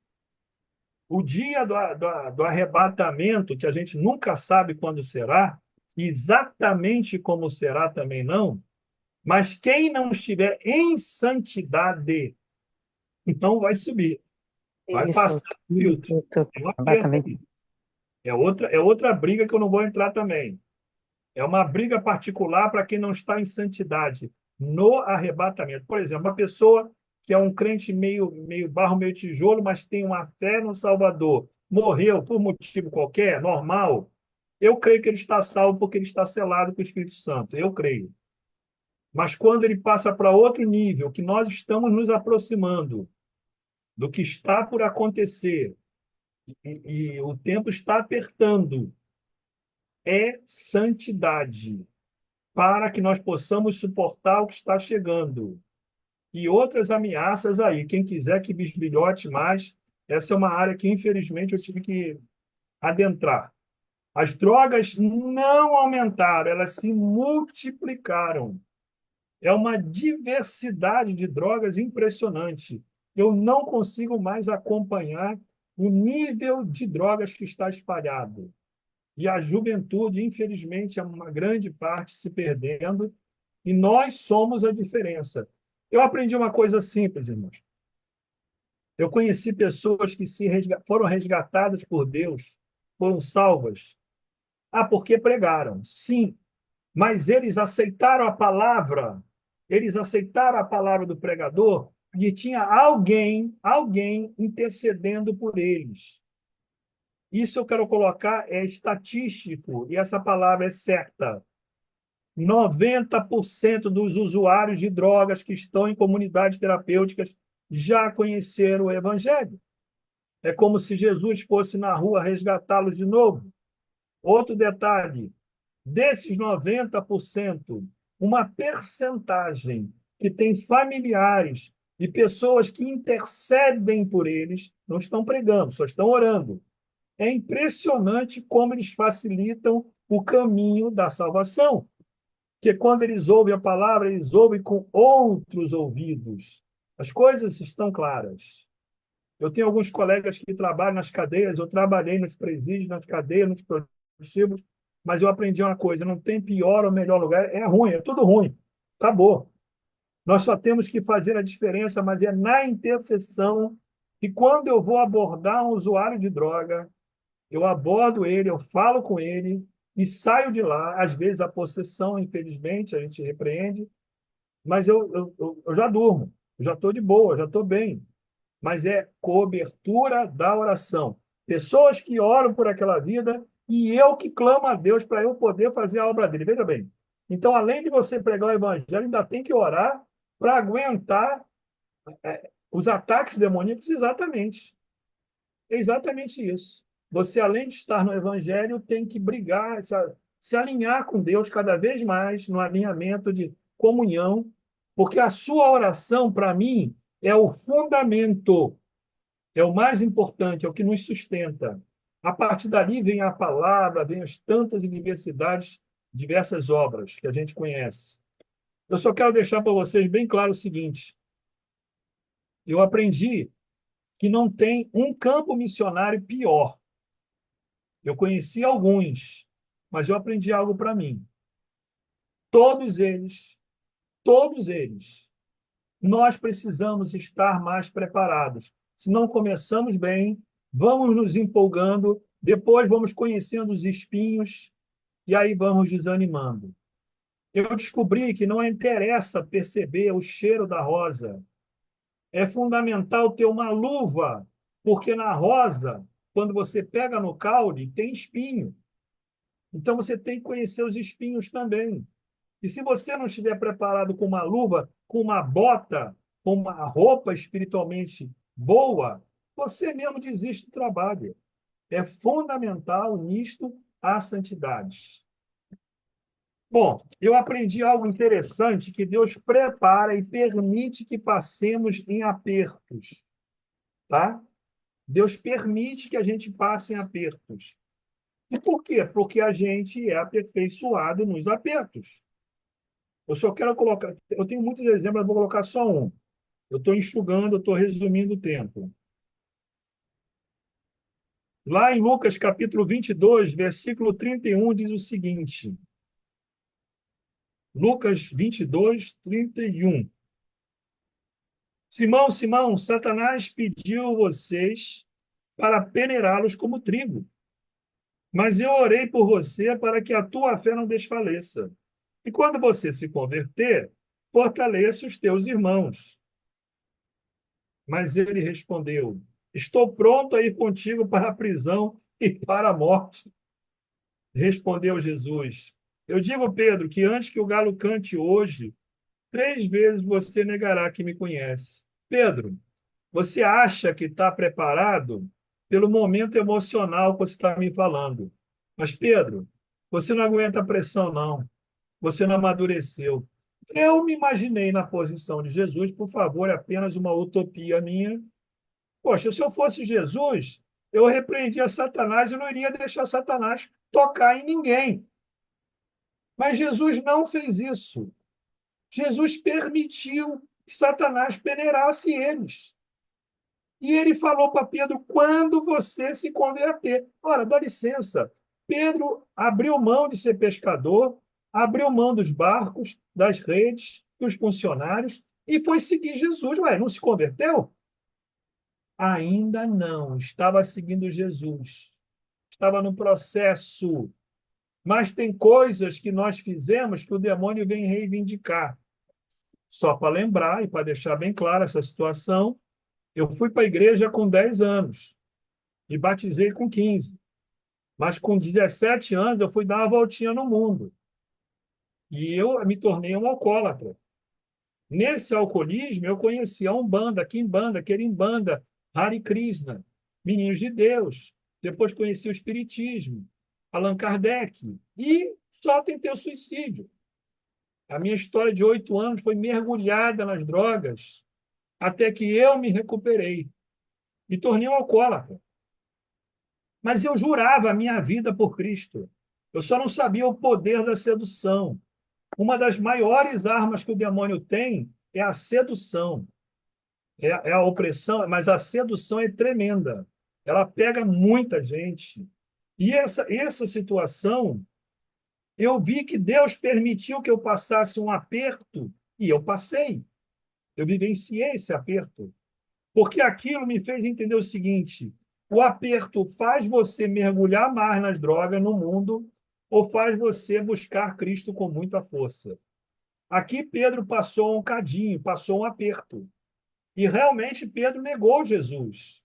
o dia do arrebatamento, que a gente nunca sabe quando será, exatamente como será também não, mas quem não estiver em santidade, não vai subir, vai Isso, passar o filtro. isso, É uma pena. completamente. É outra briga que eu não vou entrar também. É uma briga particular para quem não está em santidade no arrebatamento. Por exemplo, uma pessoa que é um crente meio barro, meio tijolo, mas tem uma fé no Salvador, morreu por motivo qualquer, normal. Eu creio que ele está salvo porque ele está selado com o Espírito Santo. Eu creio. Mas quando ele passa para outro nível, que nós estamos nos aproximando do que está por acontecer, e o tempo está apertando, é santidade, para que nós possamos suportar o que está chegando. E outras ameaças aí. Quem quiser que bisbilhote mais, essa é uma área que, infelizmente, eu tive que adentrar. As drogas não aumentaram, elas se multiplicaram. É uma diversidade de drogas impressionante. Eu não consigo mais acompanhar o nível de drogas que está espalhado. E a juventude, infelizmente, é uma grande parte se perdendo, e nós somos a diferença. Eu aprendi uma coisa simples, irmãos. Eu conheci pessoas que foram resgatadas por Deus, foram salvas. Ah, porque pregaram. Sim, mas eles aceitaram a palavra do pregador e tinha alguém intercedendo por eles. Isso eu quero colocar é estatístico, e essa palavra é certa. 90% dos usuários de drogas que estão em comunidades terapêuticas já conheceram o Evangelho. É como se Jesus fosse na rua resgatá-los de novo. Outro detalhe: desses 90%, uma percentagem que tem familiares e pessoas que intercedem por eles, não estão pregando, só estão orando. É impressionante como eles facilitam o caminho da salvação. Porque quando eles ouvem a palavra, eles ouvem com outros ouvidos. As coisas estão claras. Eu tenho alguns colegas que trabalham nas cadeias, eu trabalhei nos presídios, nas cadeias, nos combustíveis, mas eu aprendi uma coisa: não tem pior ou melhor lugar, é ruim, é tudo ruim. Acabou. Nós só temos que fazer a diferença, mas é na intercessão. E quando eu vou abordar um usuário de droga, eu abordo ele, eu falo com ele e saio de lá. Às vezes a possessão, infelizmente, a gente repreende, mas eu já durmo, eu já estou de boa, já estou bem. Mas é cobertura da oração. Pessoas que oram por aquela vida e eu que clamo a Deus para eu poder fazer a obra dele. Veja bem. Então, além de você pregar o evangelho, ainda tem que orar para aguentar os ataques demoníacos. Exatamente. É exatamente isso. Você, além de estar no evangelho, tem que brigar, se alinhar com Deus cada vez mais no alinhamento de comunhão, porque a sua oração, para mim, é o fundamento, é o mais importante, é o que nos sustenta. A partir dali vem a palavra, vem as tantas universidades, diversas obras que a gente conhece. Eu só quero deixar para vocês bem claro o seguinte: eu aprendi que não tem um campo missionário pior. Eu conheci alguns, mas eu aprendi algo para mim. Todos eles, todos eles, nós precisamos estar mais preparados. Se não começamos bem, vamos nos empolgando, depois vamos conhecendo os espinhos e aí vamos desanimando. Eu descobri que não interessa perceber o cheiro da rosa. É fundamental ter uma luva, porque na rosa, quando você pega no caule, tem espinho. Então você tem que conhecer os espinhos também. E se você não estiver preparado com uma luva, com uma bota, com uma roupa espiritualmente boa, você mesmo desiste do trabalho. É fundamental nisto a santidade. Bom, eu aprendi algo interessante que Deus prepara e permite que passemos em apertos, tá? Deus permite que a gente passe em apertos. E por quê? Porque a gente é aperfeiçoado nos apertos. Eu só quero colocar, eu tenho muitos exemplos, eu vou colocar só um. Eu estou enxugando, eu estou resumindo o tempo. Lá em Lucas capítulo 22, versículo 31, diz o seguinte. Lucas 22, 31. Simão, Simão, Satanás pediu vocês para peneirá-los como trigo. Mas eu orei por você para que a tua fé não desfaleça. E quando você se converter, fortaleça os teus irmãos. Mas ele respondeu: Estou pronto a ir contigo para a prisão e para a morte. Respondeu Jesus: Eu digo, Pedro, que antes que o galo cante hoje, 3 vezes você negará que me conhece. Pedro, você acha que está preparado pelo momento emocional que você está me falando. Mas, Pedro, você não aguenta a pressão, não. Você não amadureceu. Eu me imaginei na posição de Jesus, por favor, é apenas uma utopia minha. Poxa, se eu fosse Jesus, eu repreendia Satanás e não iria deixar Satanás tocar em ninguém. Mas Jesus não fez isso. Jesus permitiu que Satanás peneirasse eles. E ele falou para Pedro: quando você se converter. Ora, dá licença. Pedro abriu mão de ser pescador, abriu mão dos barcos, das redes, dos funcionários e foi seguir Jesus. Ué, não se converteu? Ainda não. Estava seguindo Jesus. Estava no processo. Mas tem coisas que nós fizemos que o demônio vem reivindicar. Só para lembrar e para deixar bem clara essa situação, eu fui para a igreja com 10 anos. Me batizei com 15. Mas com 17 anos eu fui dar uma voltinha no mundo. E eu me tornei um alcoólatra. Nesse alcoolismo eu conheci a Umbanda, Quimbanda, Querimbanda, Hare Krishna, Meninos de Deus. Depois conheci o Espiritismo, Allan Kardec. E só tentei o suicídio. A minha história de 8 anos foi mergulhada nas drogas até que eu me recuperei. Me tornei um alcoólatra. Mas eu jurava a minha vida por Cristo. Eu só não sabia o poder da sedução. Uma das maiores armas que o demônio tem é a sedução, é a opressão, mas a sedução é tremenda. Ela pega muita gente E essa situação, eu vi que Deus permitiu que eu passasse um aperto, e eu passei. Eu vivenciei esse aperto. Porque aquilo me fez entender o seguinte: o aperto faz você mergulhar mais nas drogas no mundo ou faz você buscar Cristo com muita força? Aqui Pedro passou um cadinho, passou um aperto. E realmente Pedro negou Jesus.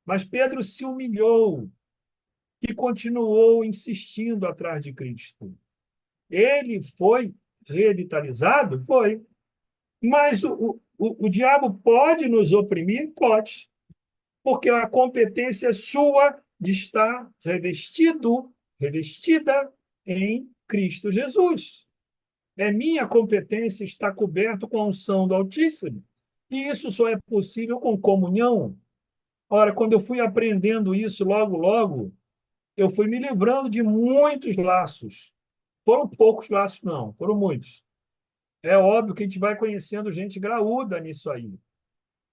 Mas Pedro se humilhou e continuou insistindo atrás de Cristo. Ele foi revitalizado? Foi. Mas o diabo pode nos oprimir? Pode. Porque a competência é sua de estar revestida em Cristo Jesus. É minha competência estar coberto com a unção do Altíssimo. E isso só é possível com comunhão. Ora, quando eu fui aprendendo isso logo, logo, eu fui me livrando de muitos laços. Foram poucos laços, não, foram muitos. É óbvio que a gente vai conhecendo gente graúda nisso aí.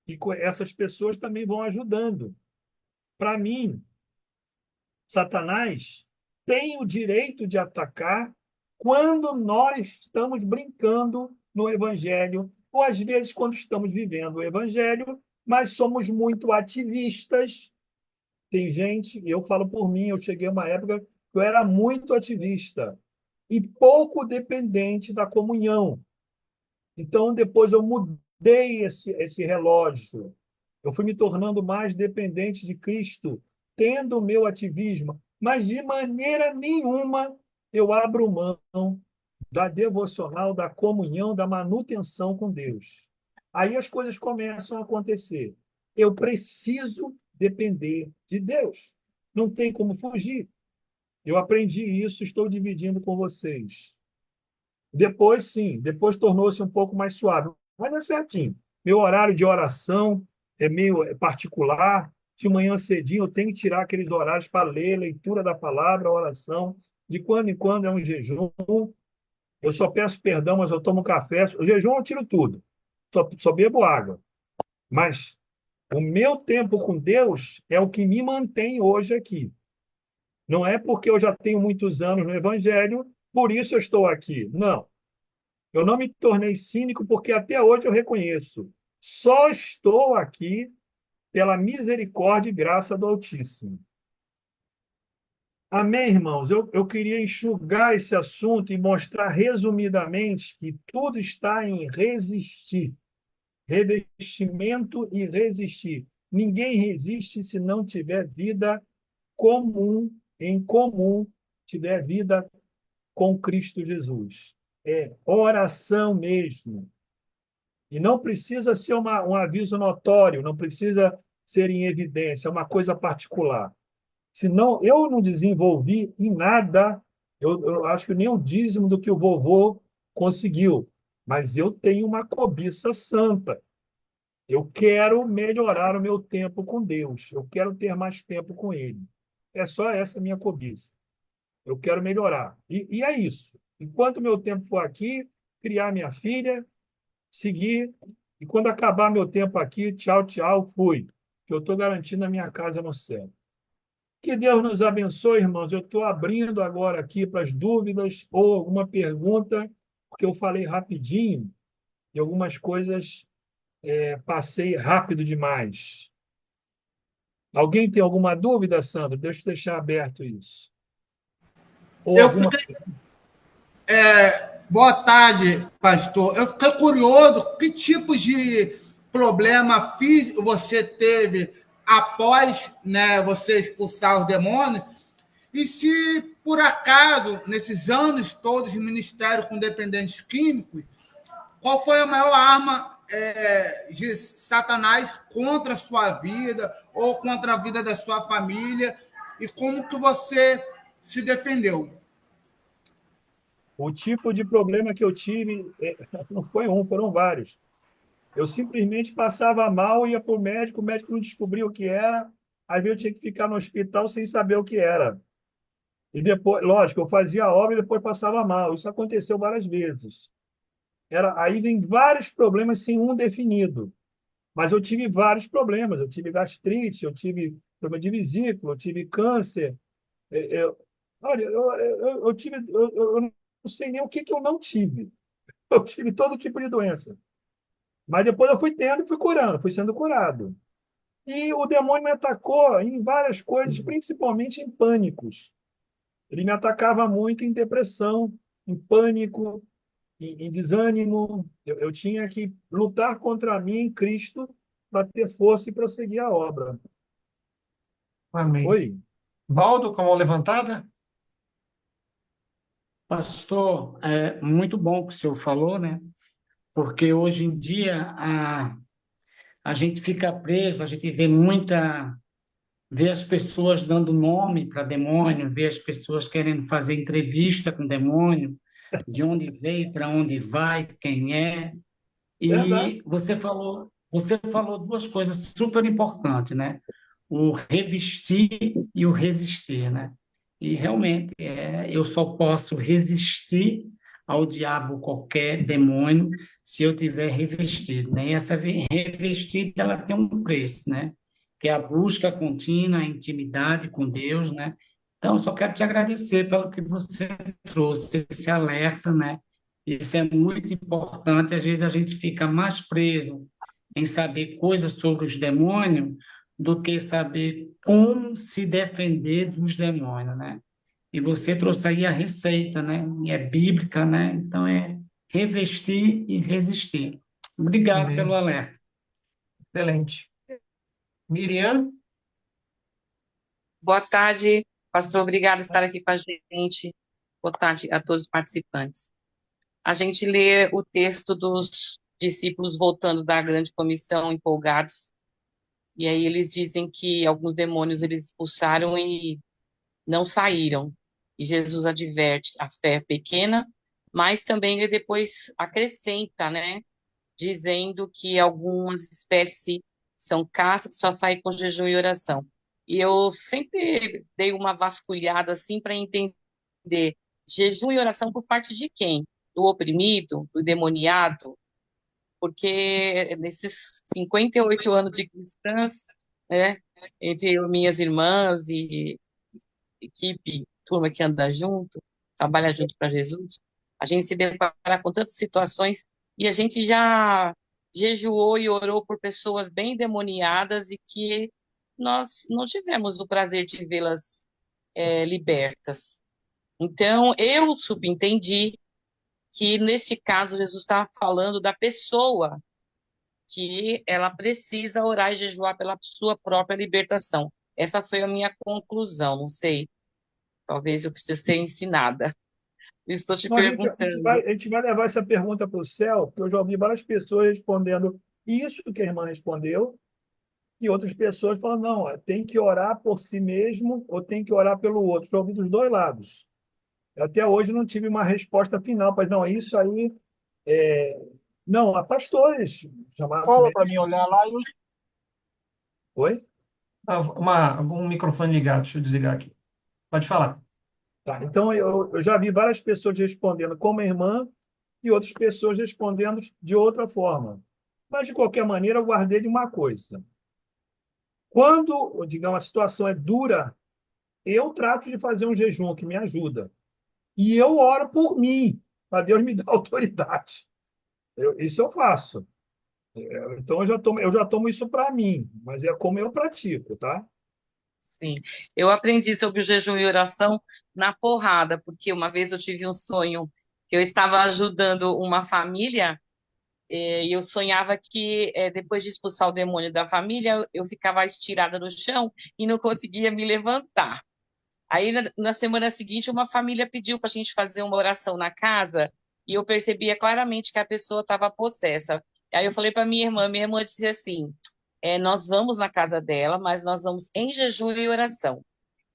E essas pessoas também vão ajudando. Para mim, Satanás tem o direito de atacar quando nós estamos brincando no Evangelho, ou às vezes quando estamos vivendo o Evangelho, mas somos muito ativistas. Tem gente, eu falo por mim, eu cheguei a uma época que eu era muito ativista e pouco dependente da comunhão. Então, depois eu mudei esse relógio. Eu fui me tornando mais dependente de Cristo, tendo o meu ativismo, mas de maneira nenhuma eu abro mão da devocional, da comunhão, da manutenção com Deus. Aí as coisas começam a acontecer. Eu preciso depender de Deus. Não tem como fugir. Eu aprendi isso, estou dividindo com vocês. Depois, sim, depois tornou-se um pouco mais suave, mas é certinho. Meu horário de oração é meio particular. De manhã cedinho eu tenho que tirar aqueles horários para ler, leitura da palavra, oração. De quando em quando é um jejum. Eu só peço perdão, mas eu tomo café. O jejum eu tiro tudo. Só bebo água. Mas o meu tempo com Deus é o que me mantém hoje aqui. Não é porque eu já tenho muitos anos no Evangelho, por isso eu estou aqui. Não. Eu não me tornei cínico porque até hoje eu reconheço. Só estou aqui pela misericórdia e graça do Altíssimo. Amém, irmãos? Eu queria enxugar esse assunto e mostrar resumidamente que tudo está em resistir. Revestimento e resistir. Ninguém resiste se não tiver vida comum, em comum, tiver vida com Cristo Jesus. É oração mesmo. E não precisa ser um aviso notório, não precisa ser em evidência, é uma coisa particular. Senão, eu não desenvolvi em nada, eu acho que nem o dízimo do que o vovô conseguiu, mas eu tenho uma cobiça santa. Eu quero melhorar o meu tempo com Deus, eu quero ter mais tempo com Ele. É só essa minha cobiça. Eu quero melhorar. E é isso. Enquanto meu tempo for aqui, criar minha filha, seguir, e quando acabar meu tempo aqui, tchau, tchau, fui. Que eu estou garantindo a minha casa no céu. Que Deus nos abençoe, irmãos. Eu estou abrindo agora aqui para as dúvidas ou alguma pergunta, porque eu falei rapidinho e algumas coisas passei rápido demais. Alguém tem alguma dúvida, Sandro? Deixa eu deixar aberto isso. Ou Eu alguma. fiquei, boa tarde, pastor. Eu fiquei curioso, que tipos de problema físico você teve após, né, você expulsar os demônios? E se, por acaso, nesses anos todos de ministério com dependentes químicos, qual foi a maior arma de Satanás contra a sua vida ou contra a vida da sua família? E como que você se defendeu? O tipo de problema que eu tive não foi um, foram vários. Eu simplesmente passava mal, ia para o médico não descobria o que era, às vezes eu tinha que ficar no hospital sem saber o que era. E depois, lógico, eu fazia a obra e depois passava mal. Isso aconteceu várias vezes. Aí vem vários problemas sem um definido. Mas eu tive vários problemas. Eu tive gastrite, eu tive problema de vesícula, eu tive câncer. Eu, olha, eu tive, eu não sei nem o que eu não tive. Eu tive todo tipo de doença. Mas depois eu fui tendo e fui curando, fui sendo curado. E o demônio me atacou em várias coisas, principalmente em pânicos. Ele me atacava muito em depressão, em pânico, em desânimo. Eu tinha que lutar contra mim em Cristo para ter força e prosseguir a obra. Amém. Oi? Valdo, com a mão levantada? Pastor, é muito bom o que o senhor falou, né? Porque hoje em dia a gente fica preso, a gente vê as pessoas dando nome para demônio, vê as pessoas querendo fazer entrevista com demônio, de onde veio, para onde vai, quem é. Verdade. E você falou duas coisas super importantes, né? O revestir e o resistir, né? E realmente eu só posso resistir ao diabo, qualquer demônio, se eu tiver revestido, né? E essa revestida, ela tem um preço, né? Que é a busca contínua, a intimidade com Deus, né? Então, eu só quero te agradecer pelo que você trouxe, esse alerta, né? Isso é muito importante. Às vezes a gente fica mais preso em saber coisas sobre os demônios do que saber como se defender dos demônios, né? E você trouxe aí a receita, né? E é bíblica, né? Então é revestir e resistir. Obrigado pelo Amém. alerta. Excelente. Miriam? Boa tarde, pastor. Obrigada por estar aqui com a gente. Boa tarde a todos os participantes. A gente lê o texto dos discípulos voltando da grande comissão, empolgados, e aí eles dizem que alguns demônios eles expulsaram e não saíram. E Jesus adverte a fé é pequena, mas também ele depois acrescenta, né, dizendo que algumas espécies são caças que só saem com jejum e oração. E eu sempre dei uma vasculhada assim para entender jejum e oração por parte de quem? Do oprimido, do demoniado? Porque nesses 58 anos de cristãs, né, entre minhas irmãs e equipe, turma que anda junto, trabalha junto para Jesus, a gente se depara com tantas situações e a gente já jejuou e orou por pessoas bem endemoniadas e que nós não tivemos o prazer de vê-las libertas. Então, eu subentendi que, neste caso, Jesus está falando da pessoa que ela precisa orar e jejuar pela sua própria libertação. Essa foi a minha conclusão, não sei. Talvez eu precise ser ensinada. Estou te Então, perguntando. a gente vai levar essa pergunta para o céu, porque eu já ouvi várias pessoas respondendo isso que a irmã respondeu, e outras pessoas falando, não, tem que orar por si mesmo ou tem que orar pelo outro. Já ouvi dos dois lados. Eu até hoje não tive uma resposta final, mas não, isso aí. É... Não, há pastores chamados Fala para mesmo. mim olhar lá. Oi? Algum microfone ligado, deixa eu desligar aqui. Pode falar. Tá, então, eu já vi várias pessoas respondendo como irmã e outras pessoas respondendo de outra forma. Mas, de qualquer maneira, eu guardei de uma coisa. Quando, digamos, a situação é dura, eu trato de fazer um jejum que me ajuda. E eu oro por mim, para Deus me dar autoridade. Isso eu faço. Então, eu já tomo isso para mim, mas é como eu pratico, tá? Sim, eu aprendi sobre o jejum e oração na porrada, porque uma vez eu tive um sonho que eu estava ajudando uma família e eu sonhava que depois de expulsar o demônio da família, eu ficava estirada no chão e não conseguia me levantar. Aí na semana seguinte, uma família pediu para a gente fazer uma oração na casa e eu percebia claramente que a pessoa estava possessa. Aí eu falei para minha irmã disse assim: nós vamos na casa dela, mas nós vamos em jejum e oração.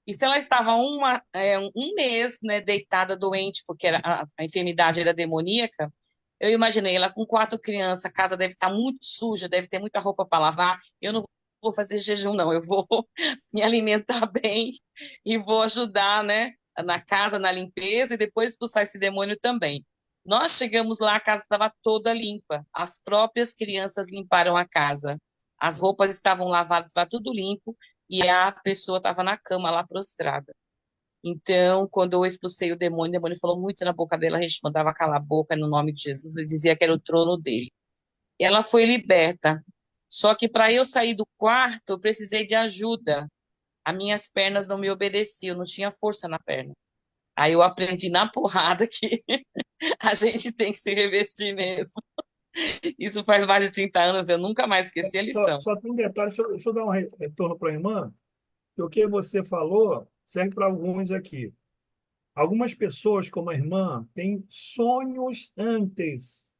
E se ela estava um mês, né, deitada, doente, porque a enfermidade era demoníaca, eu imaginei ela com 4 crianças, a casa deve estar muito suja, deve ter muita roupa para lavar. Eu não vou fazer jejum, não. Eu vou me alimentar bem e vou ajudar, né, na casa, na limpeza e depois expulsar esse demônio também. Nós chegamos lá, a casa estava toda limpa. As próprias crianças limparam a casa. As roupas estavam lavadas, estava tudo limpo e a pessoa estava na cama lá prostrada. Então, quando eu expulsei o demônio falou muito na boca dela, a gente mandava calar a boca no nome de Jesus, ele dizia que era o trono dele. Ela foi liberta. Só que para eu sair do quarto, eu precisei de ajuda. As minhas pernas não me obedeciam, não tinha força na perna. Aí eu aprendi na porrada que a gente tem que se revestir mesmo. Isso faz mais de 30 anos, eu nunca mais esqueci a lição. Só tem um detalhe, deixa eu dar um retorno para a irmã, que o que você falou serve para alguns aqui. Algumas pessoas, como a irmã, têm sonhos antes.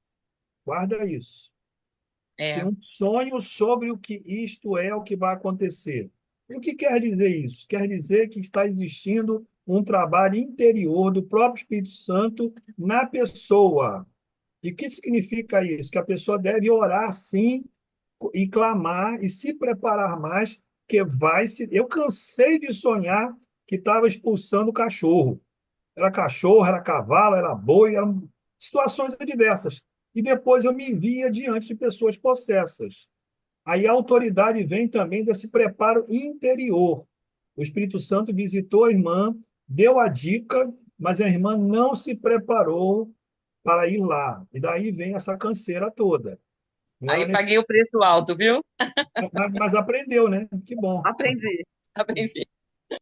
Guarda isso. Tem É. um sonho sobre o que isto é, o que vai acontecer. E o que quer dizer isso? Quer dizer que está existindo um trabalho interior do próprio Espírito Santo na pessoa. E o que significa isso? Que a pessoa deve orar sim e clamar e se preparar mais, que vai se. Eu cansei de sonhar que estava expulsando cachorro. Era cachorro, era cavalo, era boi, eram situações diversas. E depois eu me via diante de pessoas possessas. Aí a autoridade vem também desse preparo interior. O Espírito Santo visitou a irmã, deu a dica, mas a irmã não se preparou para ir lá. E daí vem essa canseira toda. Aí Ela, paguei o preço alto, viu? mas aprendeu, né? Que bom. Aprendi, aprendi.